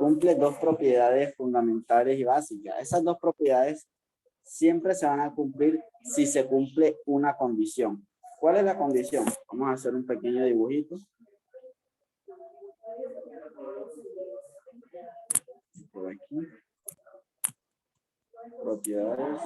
cumple dos propiedades fundamentales y básicas. Esas dos propiedades siempre se van a cumplir si se cumple una condición. ¿Cuál es la condición? Vamos a hacer un pequeño dibujito. Por aquí. Propiedades.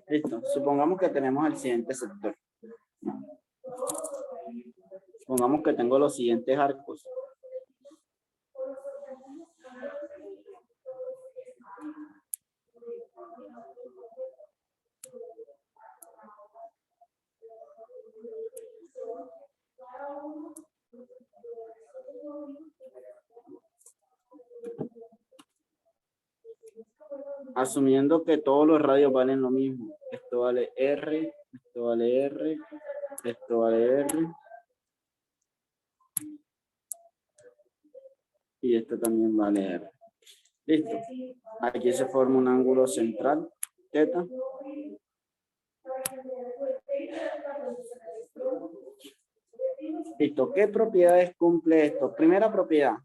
Listo. Supongamos que tenemos el siguiente sector. Supongamos que tengo los siguientes arcos. Asumiendo que todos los radios valen lo mismo. Esto vale R, esto vale R, esto vale R. Y esto también vale R. Listo. Aquí se forma un ángulo central, θ. Listo. ¿Qué propiedades cumple esto? Primera propiedad.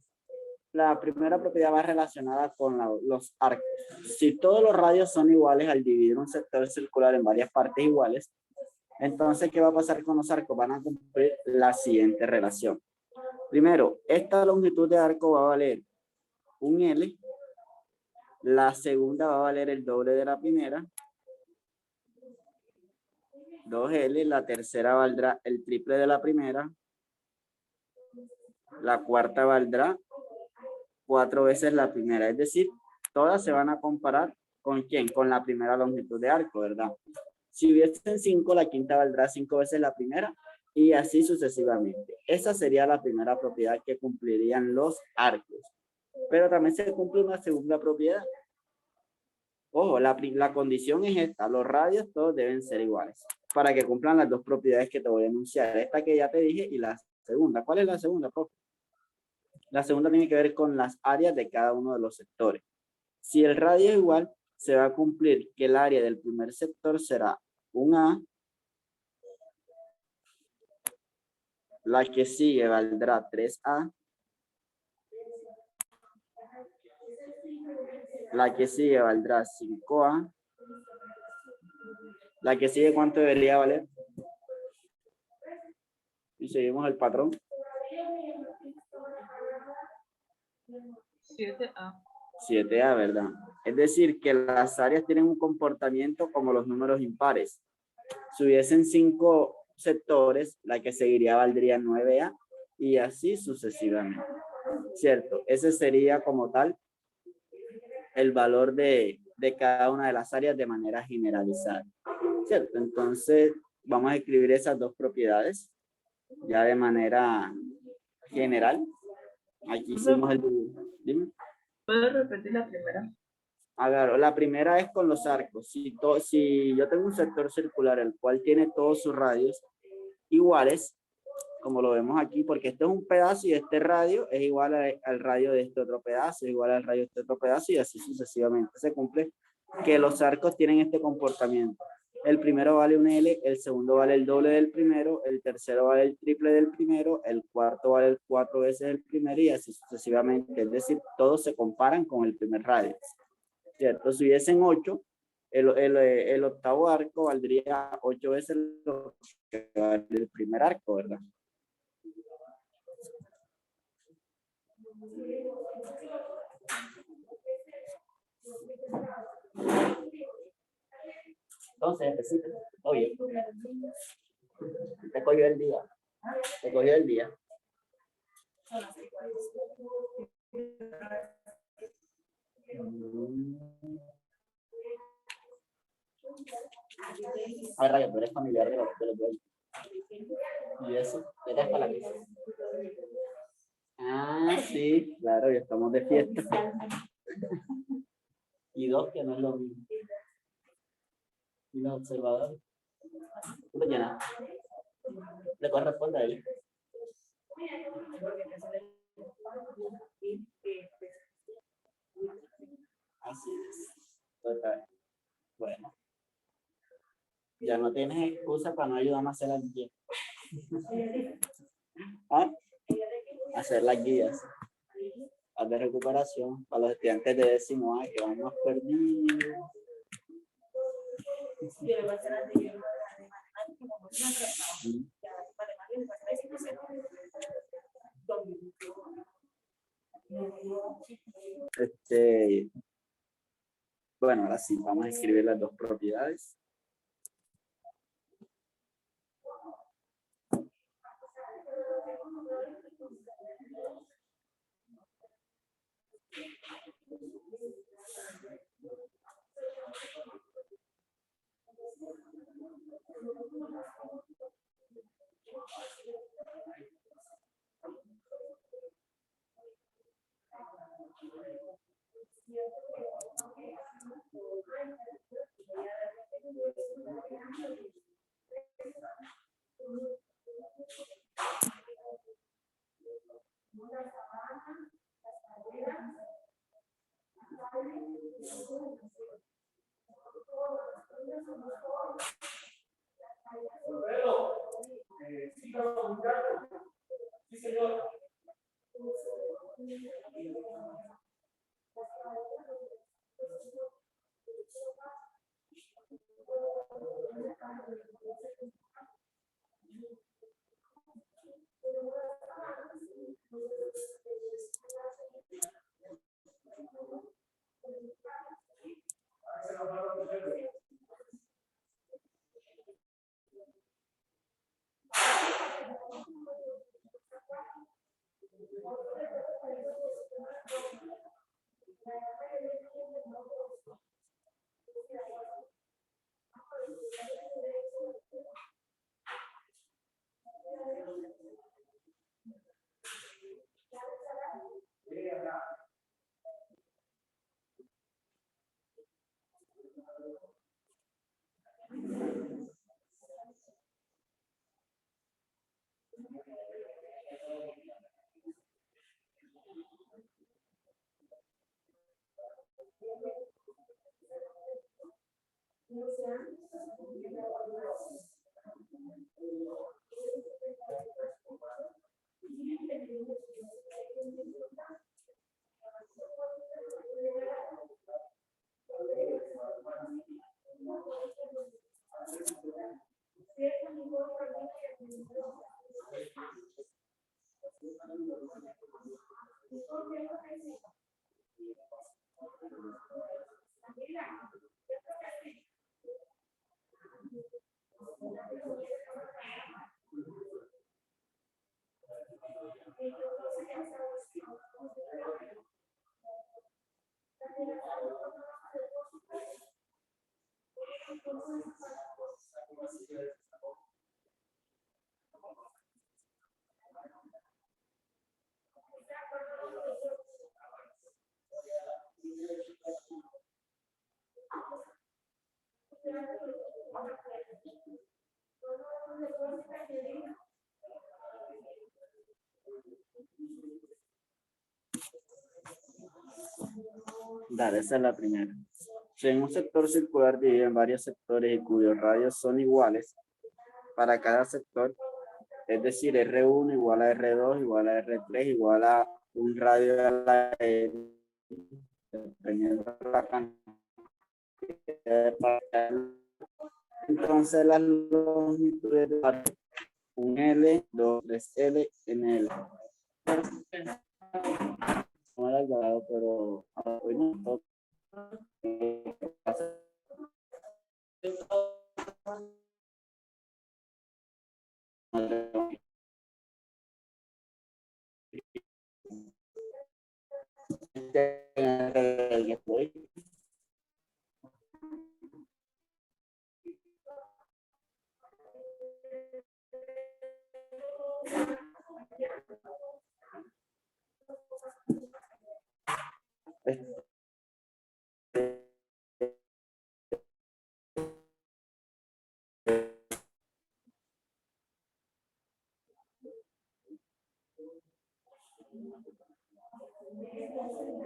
La primera propiedad va relacionada con los arcos. Si todos los radios son iguales al dividir un sector circular en varias partes iguales, entonces, ¿qué va a pasar con los arcos? Van a cumplir la siguiente relación. Primero, esta longitud de arco va a valer un L. La segunda va a valer el doble de la primera. 2L. La tercera valdrá el triple de la primera. La cuarta valdrá 4 veces la primera. Es decir, todas se van a comparar ¿con quién? Con la primera longitud de arco, ¿verdad? Si hubiesen 5, la quinta valdrá 5 veces la primera y así sucesivamente. Esa sería la primera propiedad que cumplirían los arcos. Pero también se cumple una segunda propiedad. Ojo, la condición es esta. Los radios todos deben ser iguales para que cumplan las dos propiedades que te voy a enunciar. Esta que ya te dije y la segunda. ¿Cuál es la segunda, profe? La segunda tiene que ver con las áreas de cada uno de los sectores. Si el radio es igual, se va a cumplir que el área del primer sector será un A. La que sigue valdrá 3A. La que sigue valdrá 5A. La que sigue, ¿cuánto debería valer? Y seguimos el patrón. 7A. 7A, ¿verdad? Es decir, que las áreas tienen un comportamiento como los números impares. Si hubiesen 5 sectores, la que seguiría valdría 9A y así sucesivamente. ¿Cierto? Ese sería como tal el valor de cada una de las áreas de manera generalizada. ¿Cierto? Entonces, vamos a escribir esas dos propiedades ya de manera general. Aquí hicimos el... Dime. ¿Puedes repetir la primera? Claro, la primera es con los arcos. Si yo tengo un sector circular el cual tiene todos sus radios iguales, como lo vemos aquí, porque este es un pedazo y este radio es igual al radio de este otro pedazo, igual al radio de este otro pedazo y así sucesivamente. Se cumple que los arcos tienen este comportamiento. El primero vale un L, el segundo vale el doble del primero, el tercero vale el triple del primero, el cuarto vale 4 veces el primero y así sucesivamente. Es decir, todos se comparan con el primer radio. ¿Cierto? Si hubiesen 8, el octavo arco valdría 8 veces lo que vale el primer arco, ¿verdad? Entonces, oye, te cogió el día. Te cogió el día. A ver, Rayo, tú eres familiar de los dueños. ¿Y eso? ¿Eres para la misa? Ah, sí, claro, ya estamos de fiesta. Y dos, que no es lo mismo. Y los observadores. Tú lo llenas. Le corresponde a él. Así es. Total. Bueno. Ya no tienes excusa para no ayudarme a hacer las guías. ¿Ah? Hacer las guías. De recuperación para los estudiantes de décimo A que van más perdidos. Bueno, ahora sí, vamos a escribir las dos propiedades. Dale, esa es la primera. Si en un sector circular dividido en varios sectores y cuyos radios son iguales para cada sector, es decir, R1 igual a R2 igual a R3 igual a un radio de la L, dependiendo de la cantidad de parcial. Entonces las longitudes de un L, 2, 3L, NL. No era grado, pero hoy no.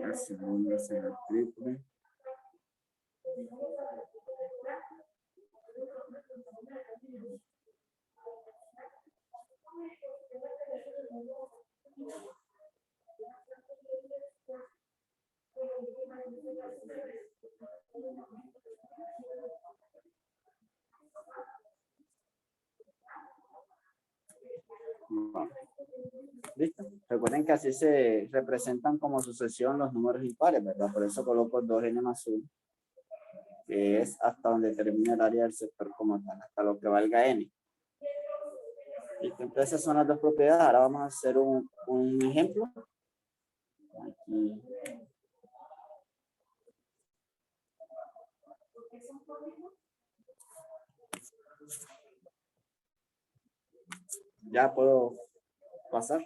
La segunda será triple. ¿Listo? Recuerden que así se representan como sucesión los números impares, ¿verdad? Por eso coloco 2n más 1, que es hasta donde termina el área del sector como tal, hasta lo que valga n. ¿Listo? Entonces esas son las dos propiedades. Ahora vamos a hacer un ejemplo. Aquí. Ya puedo pasar.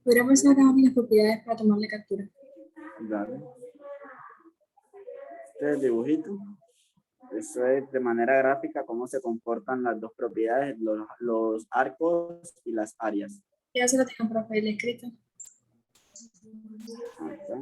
Podríamos hacer cada una de las propiedades para tomarle captura. Dale. Este es el dibujito. Eso es de manera gráfica cómo se comportan las dos propiedades, los arcos y las áreas. Ya se lo tengan por papel escrito. Acá.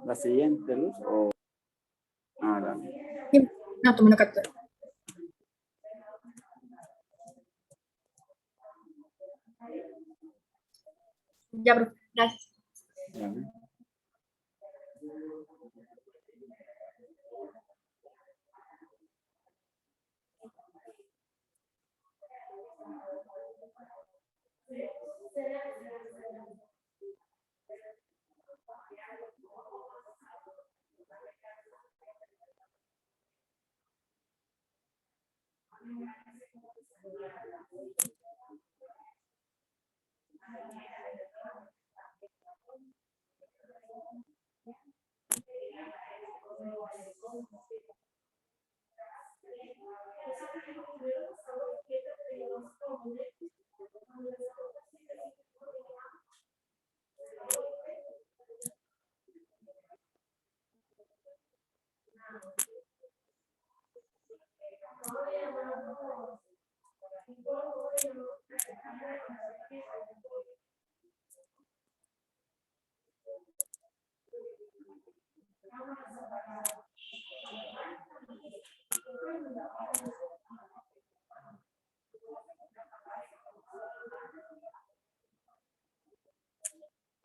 La siguiente luz o dale. No, tomo la captura. Ya, profe. Gracias. Dale.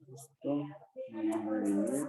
Listo. Vamos a dividir.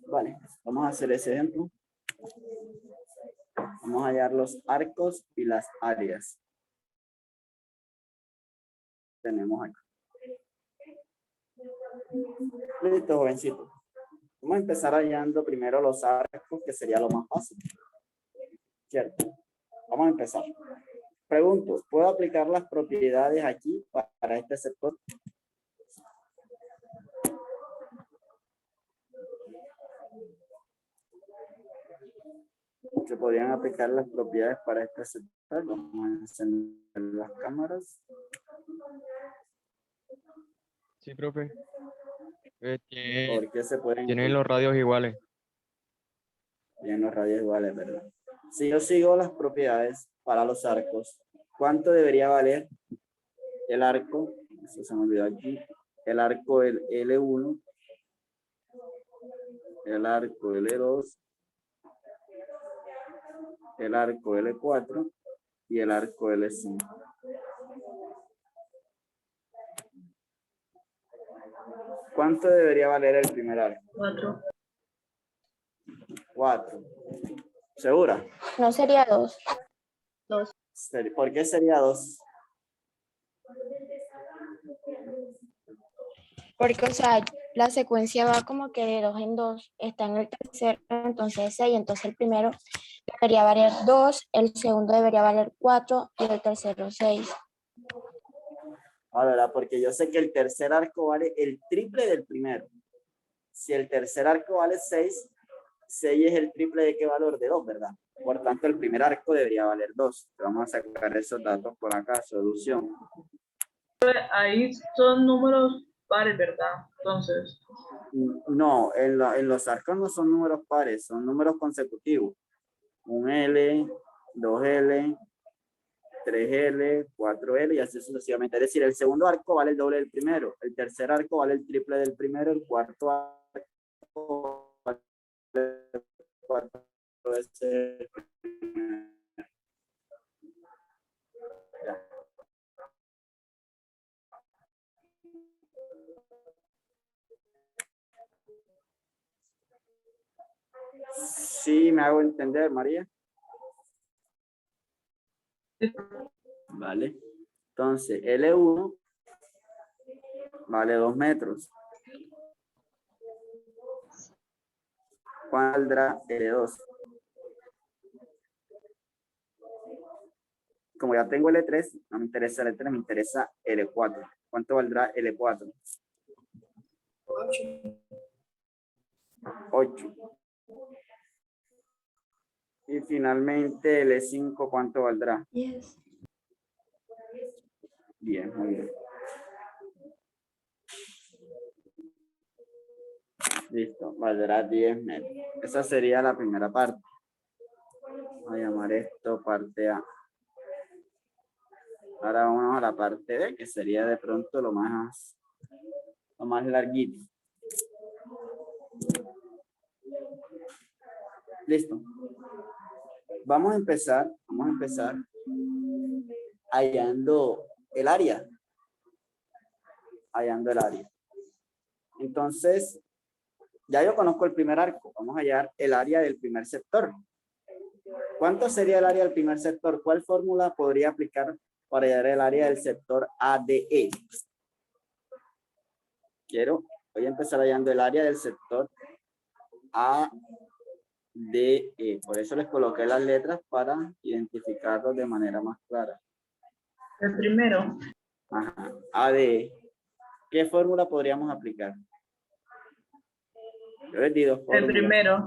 Vale, vamos a hacer ese ejemplo. Vamos a hallar los arcos y las áreas. Tenemos aquí. Listo, jovencito. Vamos a empezar hallando primero los arcos, que sería lo más fácil. ¿Cierto? Vamos a empezar. Pregunto, ¿puedo aplicar las propiedades aquí para este sector? Se podrían aplicar las propiedades para este sector. Vamos a encender las cámaras. Sí, profe. ¿Por qué se pueden? Tienen los radios iguales. Tienen los radios iguales, ¿verdad? Si yo sigo las propiedades para los arcos, ¿cuánto debería valer el arco? Eso se me olvidó aquí. El arco L1, el arco L2, el arco L4 y el arco L5. ¿Cuánto debería valer el primer arco? 4. 4. ¿Segura? No sería 2. ¿Por qué sería 2? Porque, o sea, la secuencia va como que de 2 en 2. Está en el tercero, entonces 6. Entonces el primero debería valer 2, el segundo debería valer 4 y el tercero 6. Ahora, porque yo sé que el tercer arco vale el triple del primero. Si el tercer arco vale 6, 6 es el triple de qué valor de 2, ¿verdad? Por tanto, el primer arco debería valer 2. Vamos a sacar esos datos por acá. Solución. Ahí son números pares, ¿verdad? Entonces, No, en los arcos no son números pares, son números consecutivos. Un L, 2L, 3L, 4L y así sucesivamente. Es decir, el segundo arco vale el doble del primero, el tercer arco vale el triple del primero, el cuarto arco vale el 4 veces el primero. Ya. Sí, me hago entender, María. Vale. Entonces, L1 vale 2 metros. ¿Cuál valdrá L2? Como ya tengo L3, no me interesa L3, me interesa L4. ¿Cuánto valdrá L4? 8. Y finalmente L5, ¿cuánto valdrá? 10. 10, muy bien. Listo, valdrá 10 metros. Esa sería la primera parte. Voy a llamar esto parte A. Ahora vamos a la parte B, que sería de pronto lo más larguito. Listo. Vamos a empezar hallando el área. Entonces, ya yo conozco el primer arco. Vamos a hallar el área del primer sector. ¿Cuánto sería el área del primer sector? ¿Cuál fórmula podría aplicar para hallar el área del sector ADE? Voy a empezar hallando el área del sector ADE. Por eso les coloqué las letras para identificarlos de manera más clara. el primero. Ajá. ADE. ¿Qué fórmula podríamos aplicar? Yo les di dos fórmulas. El primero.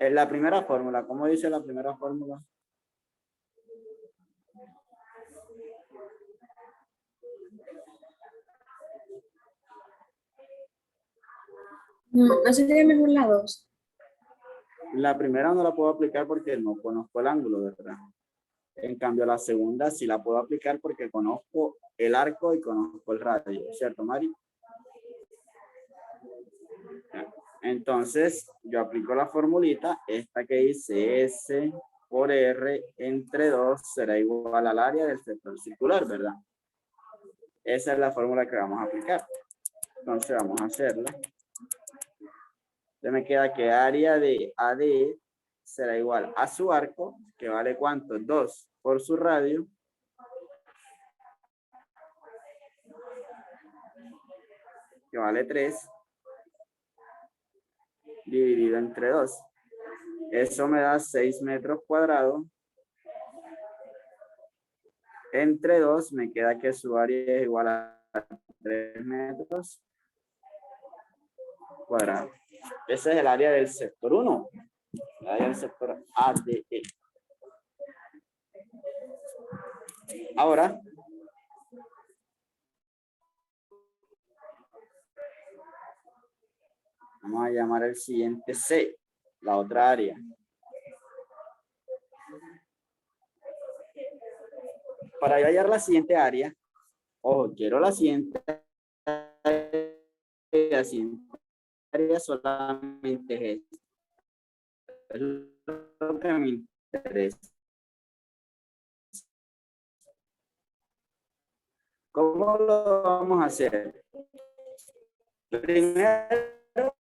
La primera fórmula, ¿cómo dice la primera fórmula? No sería mejor la 2. La primera no la puedo aplicar porque no conozco el ángulo, ¿verdad? En cambio, la segunda sí la puedo aplicar porque conozco el arco y conozco el radio, ¿cierto, Mari? Entonces, yo aplico la formulita, esta que dice S por R entre 2 será igual al área del sector circular, ¿verdad? Esa es la fórmula que vamos a aplicar. Entonces, vamos a hacerla. Entonces, me queda que área de AD será igual a su arco, que vale ¿cuánto? 2 por su radio. Que vale 3. Dividido entre 2. Eso me da 6 metros cuadrados. Entre 2 me queda que su área es igual a 3 metros cuadrados. Ese es el área del sector 1. El área del sector ADE. Ahora, vamos a llamar el siguiente C, la otra área. Para yo hallar la siguiente área, ojo, quiero la siguiente área solamente es lo que me interesa. ¿Cómo lo vamos a hacer? Primero,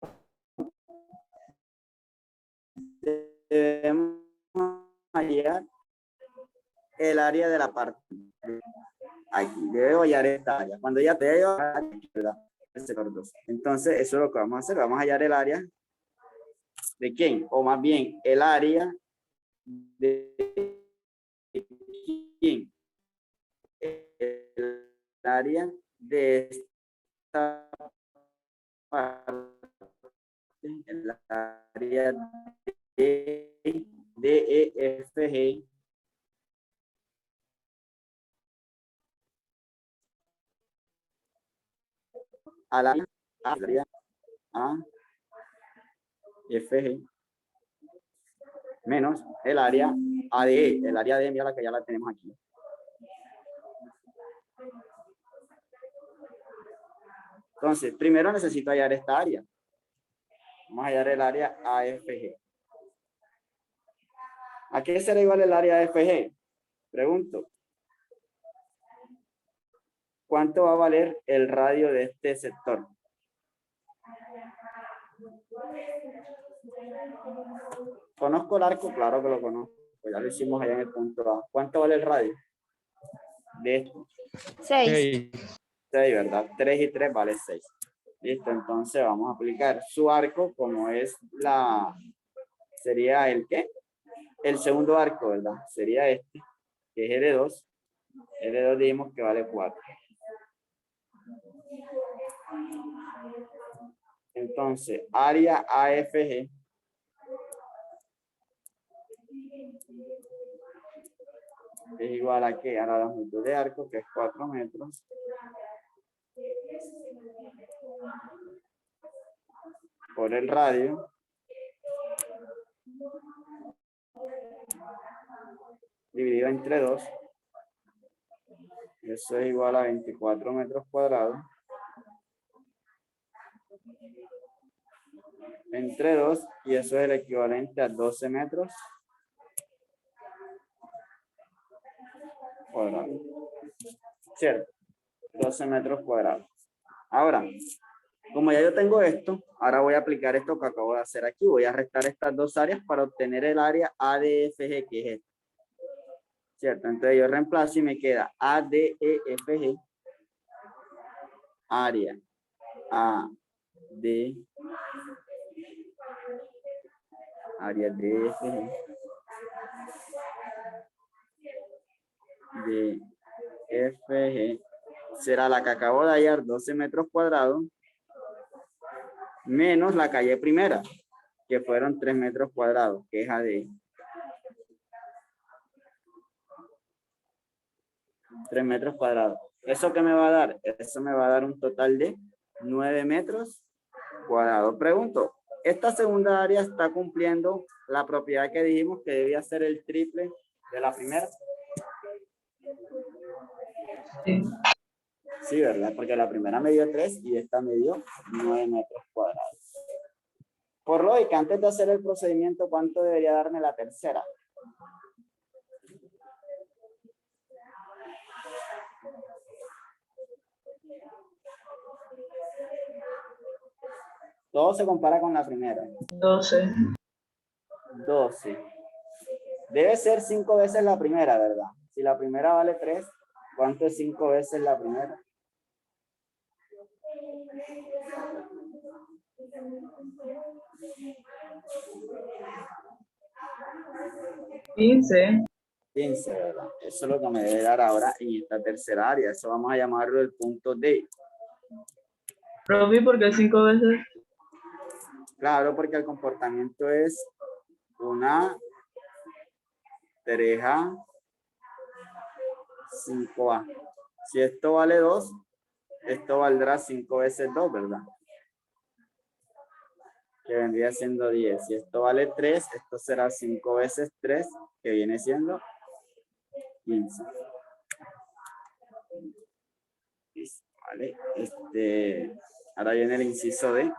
debemos hallar el área de la parte. Aquí, debo hallar esta área. Cuando ya te hallo, entonces, eso es lo que vamos a hacer. Vamos a hallar el área de quién, o más bien, el área de quién. El área de esta parte, el área de DEFG a la área AFG menos el área ADE. El área ADE, mira la que ya la tenemos aquí. Entonces, primero necesito hallar esta área. Vamos a hallar el área AFG. ¿A qué será igual el área AFG? Pregunto. ¿Cuánto va a valer el radio de este sector? ¿Conozco el arco? Claro que lo conozco. Pues ya lo hicimos allá en el punto A. ¿Cuánto vale el radio? De esto. 6. 6, ¿verdad? 3 y 3 vale 6. Listo, entonces vamos a aplicar su arco como es sería el ¿qué? El segundo arco, ¿verdad? Sería este, que es L2. L2 dijimos que vale 4. Entonces, área AFG es igual a ¿qué? A la longitud de arco, que es 4 metros. Por el radio. Dividido entre 2. Eso es igual a 24 metros cuadrados. Entre 2, y eso es el equivalente a 12 metros cuadrados. ¿Cierto? 12 metros cuadrados. Ahora, como ya yo tengo esto, ahora voy a aplicar esto que acabo de hacer aquí. Voy a restar estas dos áreas para obtener el área ADFG, que es esta. ¿Cierto? Entonces yo reemplazo y me queda ADEFG, área área DFG DFG será la que acabo de hallar, 12 metros cuadrados, menos la calle primera, que fueron 3 metros cuadrados, que es AD. 3 metros cuadrados. ¿Eso qué me va a dar? Eso me va a dar un total de 9 metros cuadrados. Pregunto, ¿esta segunda área está cumpliendo la propiedad que dijimos que debía ser el triple de la primera? Sí. Sí, ¿verdad? Porque la primera me dio 3 y esta me dio 9 metros cuadrados. Por lógica, antes de hacer el procedimiento, ¿cuánto debería darme la tercera? Todo se compara con la primera. 12. 12. Debe ser 5 veces la primera, ¿verdad? Si la primera vale 3, ¿cuánto es 5 veces la primera? 15. 15, ¿verdad? Eso es lo que me debe dar ahora en esta tercera área. Eso vamos a llamarlo el punto D. Profe, ¿por qué 5 veces? Claro, porque el comportamiento es una 3A, 5A. Si esto vale 2, esto valdrá 5 veces 2, ¿verdad? Que vendría siendo 10. Si esto vale 3, esto será 5 veces 3, que viene siendo 15. Listo, ¿vale? Ahora viene el inciso D,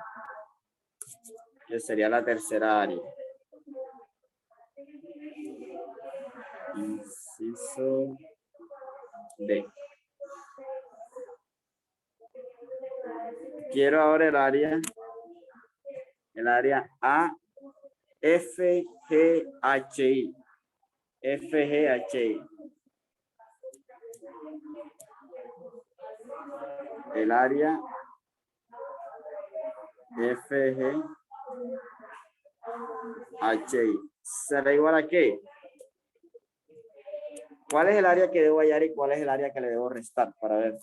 que sería la tercera área. Inciso D. Quiero ahora el área A, F, G, H, I. F, G, H, I. El área F, G, H, I. ¿Será igual a qué? ¿Cuál es el área que debo hallar y cuál es el área que le debo restar? Para ver.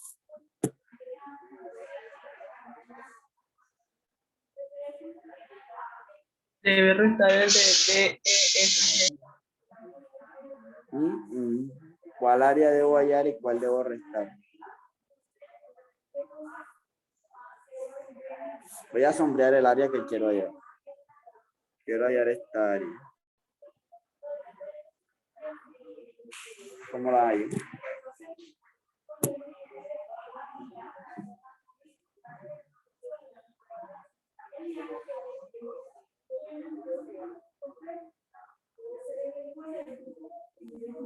Debe restar el de D, E, F, G. ¿Cuál área debo hallar y cuál debo restar? Voy a sombrear el área que quiero hallar. Quiero hallar esta área. ¿Cómo la hallo?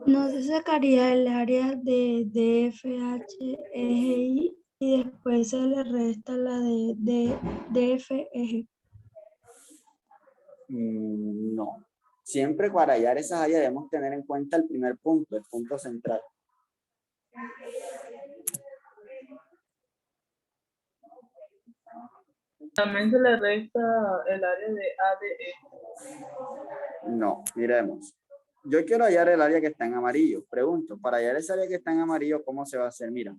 No se sacaría el área de DFH, eje y después se le resta la de DF, eje. No. Siempre para hallar esas áreas debemos tener en cuenta el primer punto, el punto central. También se le resta el área de ADE. No, miremos. Yo quiero hallar el área que está en amarillo. Pregunto, para hallar esa área que está en amarillo, ¿cómo se va a hacer? Mira,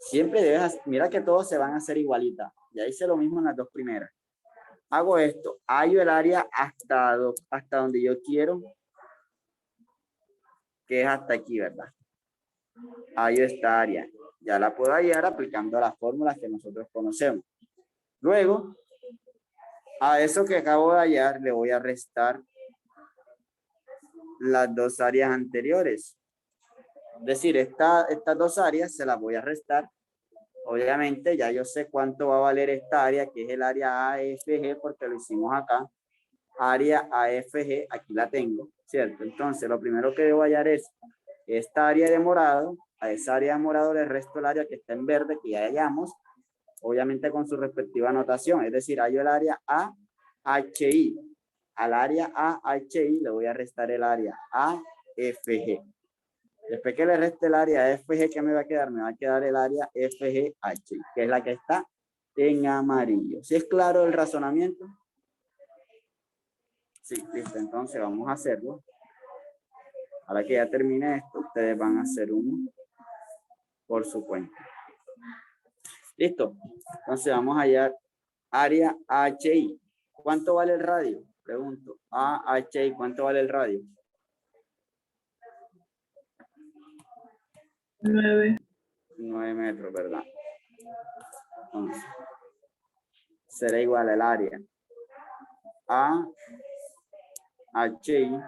siempre mira que todos se van a hacer igualitas. Ya hice lo mismo en las dos primeras. Hago esto, hallo el área hasta donde yo quiero, que es hasta aquí, ¿verdad? Hallo esta área. Ya la puedo hallar aplicando las fórmulas que nosotros conocemos. Luego, a eso que acabo de hallar le voy a restar las dos áreas anteriores. Es decir, estas dos áreas se las voy a restar. Obviamente ya yo sé cuánto va a valer esta área, que es el área AFG, porque lo hicimos acá. Área AFG, aquí la tengo, ¿cierto? Entonces, lo primero que debo hallar es esta área de morado. A esa área de morado le resto el área que está en verde, que ya hallamos, obviamente con su respectiva anotación. Es decir, hallo el área AHI. Al área AHI le voy a restar el área AFG. Después que le reste el área FG, ¿qué me va a quedar? Me va a quedar el área FGH, que es la que está en amarillo. ¿Sí es claro el razonamiento? Sí, listo. Entonces vamos a hacerlo. Ahora que ya termine esto, ustedes van a hacer uno por su cuenta. Listo. Entonces vamos a hallar área HI. ¿Cuánto vale el radio? Pregunto. AHI, ¿cuánto vale el radio? 9. 9 metros, ¿verdad? Entonces, será igual al área AHI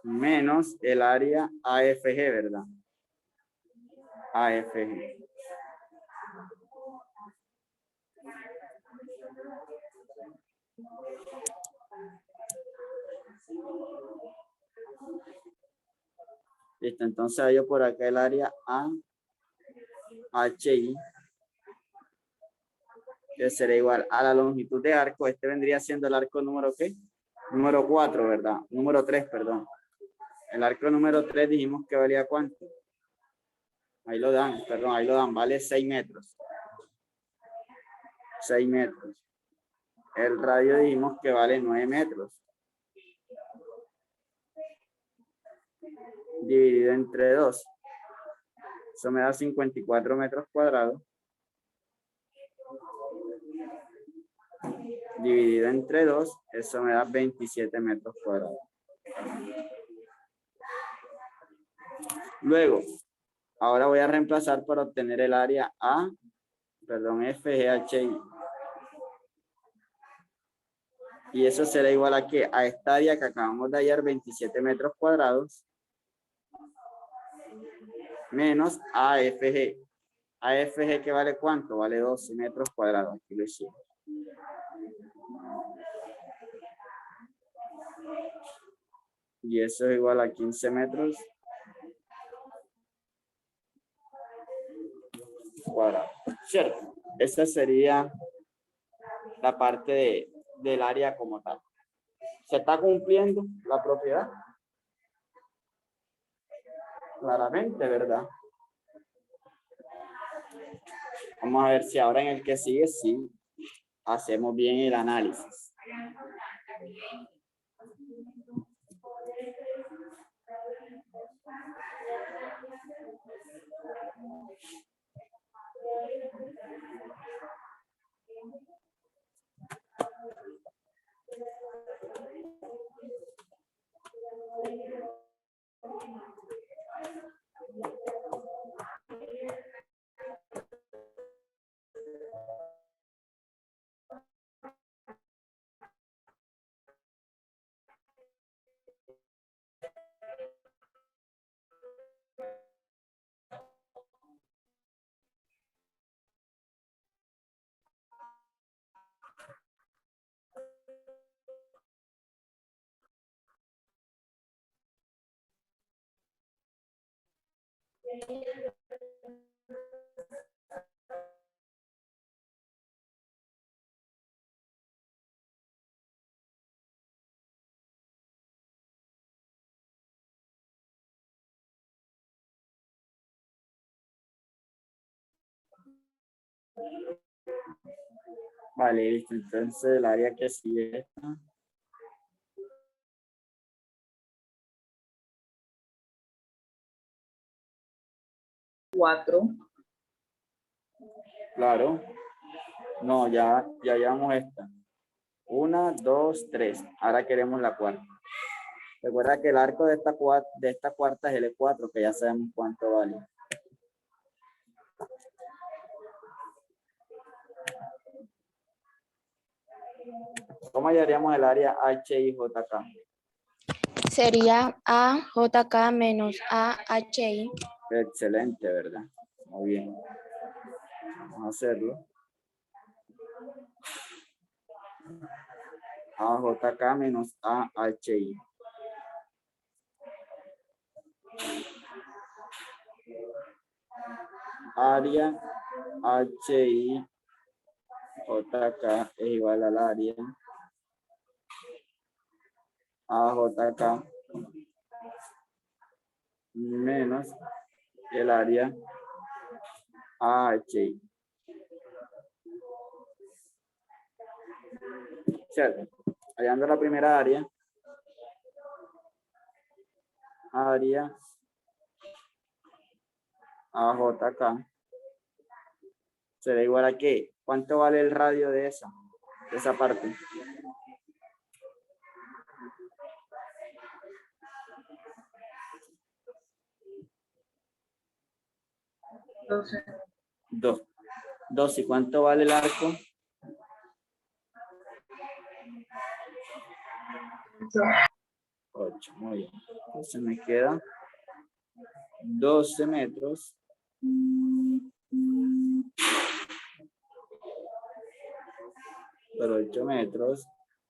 menos el área AFG, ¿verdad? AFG. Listo, entonces hallo por acá el área HI, que será igual a la longitud de arco. Este vendría siendo el arco número ¿qué? Número 4, ¿verdad? Número 3, perdón. El arco número 3 dijimos que valía ¿cuánto? Ahí lo dan, perdón, ahí lo dan, vale 6 metros. 6 metros. El radio dijimos que vale 9 metros. Dividido entre 2. Eso me da 54 metros cuadrados. Dividido entre 2, eso me da 27 metros cuadrados. Luego, ahora voy a reemplazar para obtener el área FGHI. Y eso será igual a ¿qué? A esta área que acabamos de hallar, 27 metros cuadrados, menos AFG. AFG que vale ¿cuánto? Vale 12 metros cuadrados. Aquí lo hicimos. Y eso es igual a 15 metros cuadrados. ¿Cierto? Esa sería la parte del área como tal. ¿Se está cumpliendo la propiedad? Claramente, ¿verdad? Vamos a ver si ahora en el que sigue, sí, hacemos bien el análisis. Vale, listo. Entonces el área que sigue esta. Cuatro. Claro. No, ya llevamos esta. 1, 2, 3. Ahora queremos la cuarta. Recuerda que el arco de esta cuarta es L4, que ya sabemos cuánto vale. ¿Cómo hallaríamos el área HIJK? Sería AJK menos AHI. Excelente, ¿verdad? Muy bien. Vamos a hacerlo. AJK menos AHI. Área HI JK es igual al área AJK menos el área AHI. ¿Cierto? Hallando la primera área AJK será igual a ¿qué? ¿Cuánto vale el radio de esa parte? Doce. 2. ¿Y cuánto vale el arco? 8. Muy bien. Entonces me queda 12 metros. Por 8 metros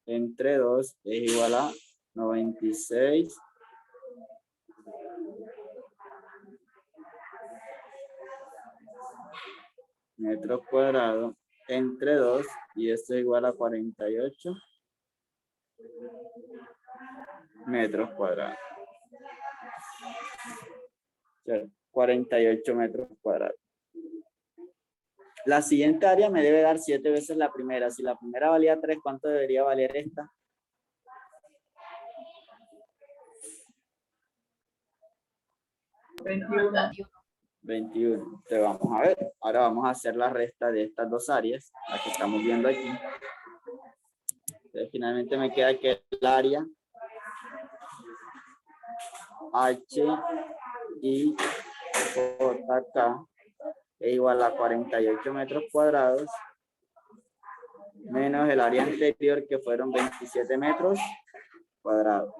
entre 2 es igual a 96 metros cuadrados entre 2 y esto es igual a 48 metros cuadrados. ¿Cierto? 48 metros cuadrados. La siguiente área me debe dar 7 veces la primera. Si la primera valía 3, ¿cuánto debería valer esta? 21. 21. Entonces vamos a ver. Ahora vamos a hacer la resta de estas dos áreas, la que estamos viendo aquí. Entonces finalmente me queda que el área H y JK es igual a 48 metros cuadrados menos el área anterior que fueron 27 metros cuadrados.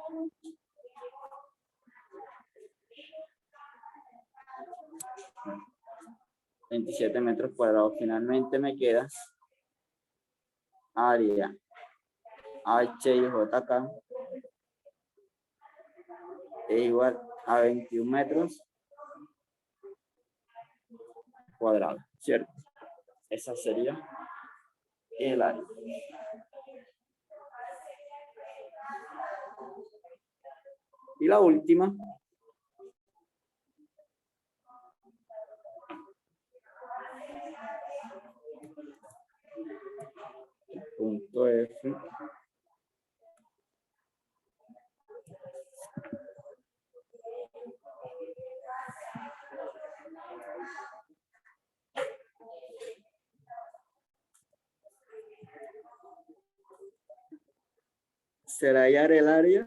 $27 metros cuadrados. Finalmente me queda área H y JK es igual a 21 metros cuadrados, ¿cierto? Esa sería el área. Y la última. Punto F. Será hallar el área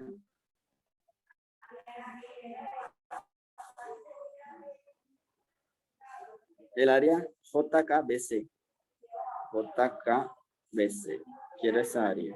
JKBC. JKBC. Quiero esa área.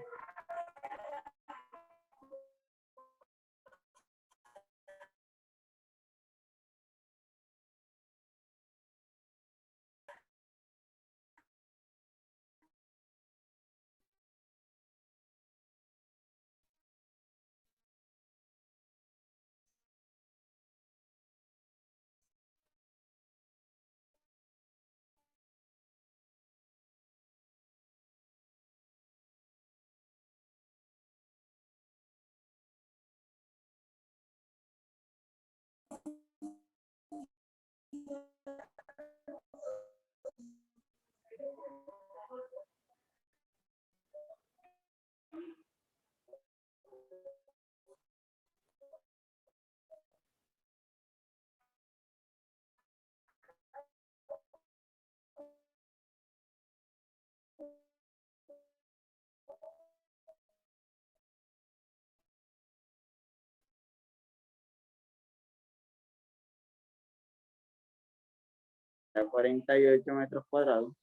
A 48 metros cuadrados.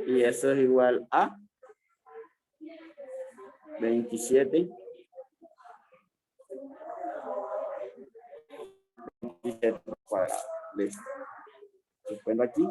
Y eso es igual a 27 cuadrados. Listo. Suspendo aquí.